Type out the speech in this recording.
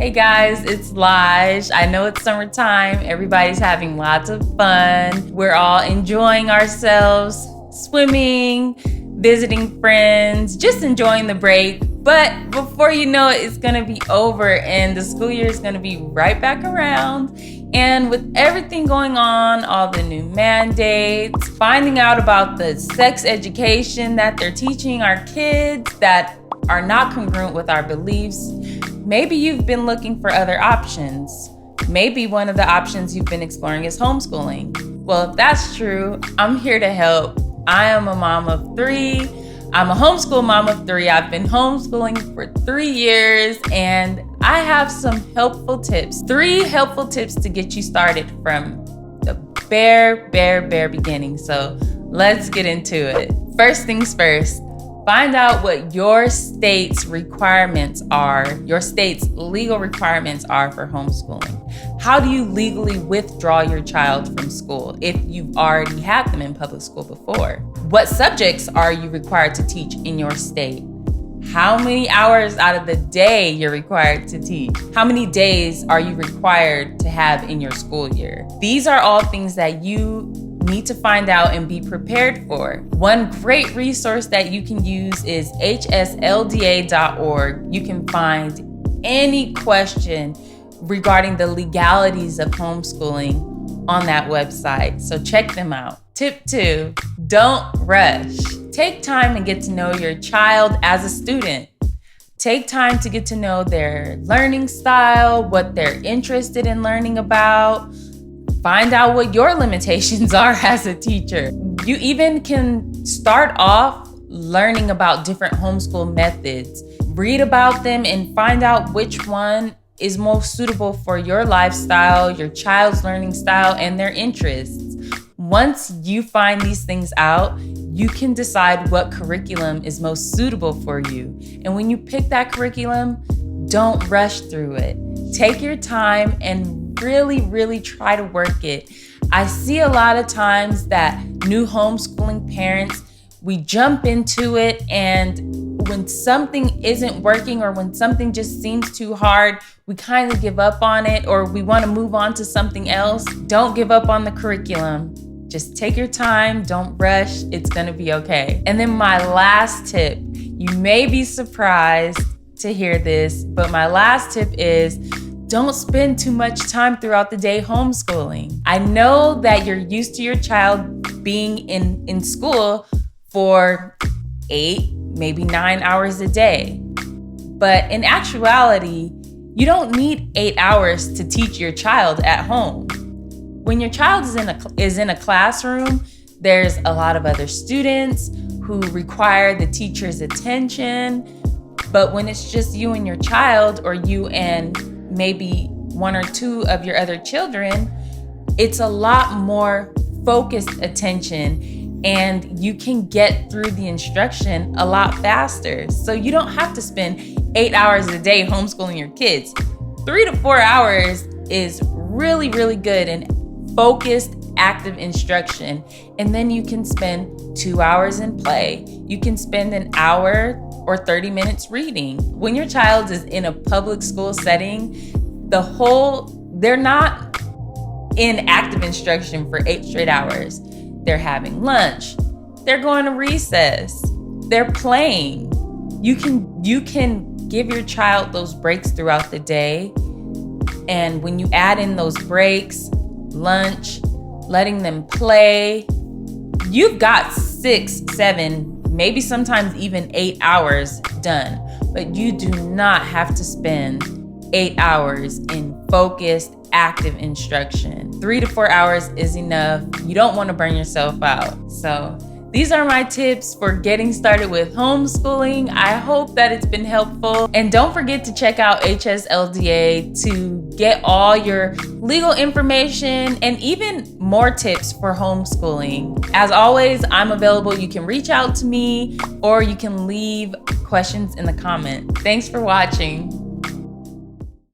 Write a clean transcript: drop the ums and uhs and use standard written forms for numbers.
Hey guys, it's Alyjah. I know it's summertime. Everybody's having lots of fun. We're all enjoying ourselves, swimming, visiting friends, just enjoying the break. But before you know it, it's gonna be over and the school year is gonna be right back around. And with everything going on, all the new mandates, finding out about the sex education that they're teaching our kids that are not congruent with our beliefs, maybe you've been looking for other options. Maybe one of the options you've been exploring is homeschooling. Well, if that's true, I'm here to help. I am a mom of 3. I'm a homeschool mom of 3. I've been homeschooling for 3 years, and I have some helpful tips. 3 helpful tips to get you started from the bare beginning. So let's get into it. First things first, find out what your state's requirements are, your state's legal requirements are for homeschooling. How do you legally withdraw your child from school if you've already had them in public school before? What subjects are you required to teach in your state? How many hours out of the day you're required to teach? How many days are you required to have in your school year? These are all things that you need to find out and be prepared for. One great resource that you can use is hslda.org. You can find any question regarding the legalities of homeschooling on that website. So check them out. Tip 2, don't rush. Take time and get to know your child as a student. Take time to get to know their learning style, what they're interested in learning about. Find out what your limitations are as a teacher. You even can start off learning about different homeschool methods. Read about them and find out which one is most suitable for your lifestyle, your child's learning style, and their interests. Once you find these things out, you can decide what curriculum is most suitable for you. And when you pick that curriculum, don't rush through it. Take your time and really try to work it. I see a lot of times that new homeschooling parents, we jump into it, and when something isn't working or when something just seems too hard, we kind of give up on it or we want to move on to something else. Don't give up on the curriculum. Just take your time, don't rush, it's gonna be okay. And then my last tip, you may be surprised to hear this, but my last tip is don't spend too much time throughout the day homeschooling. I know that you're used to your child being in school for 8, maybe 9 hours a day. But in actuality, you don't need 8 hours to teach your child at home. When your child is in a classroom, there's a lot of other students who require the teacher's attention. But when it's just you and your child, or you and maybe 1 or 2 of your other children, it's a lot more focused attention and you can get through the instruction a lot faster. So you don't have to spend 8 hours a day homeschooling your kids. 3 to 4 hours is really good and focused, active instruction. And then you can spend 2 hours in play. You can spend an hour or 30 minutes reading. When your child is in a public school setting, they're not in active instruction for 8 straight hours. They're having lunch. They're going to recess. They're playing. You can give your child those breaks throughout the day. And when you add in those breaks, lunch, letting them play, you've got 6, 7, maybe sometimes even 8 hours done. But you do not have to spend 8 hours in focused, active instruction. 3 to 4 hours is enough. You don't want to burn yourself out. So these are my tips for getting started with homeschooling. I hope that it's been helpful. And don't forget to check out HSLDA to get all your legal information and even more tips for homeschooling. As always, I'm available. You can reach out to me or you can leave questions in the comment. Thanks for watching.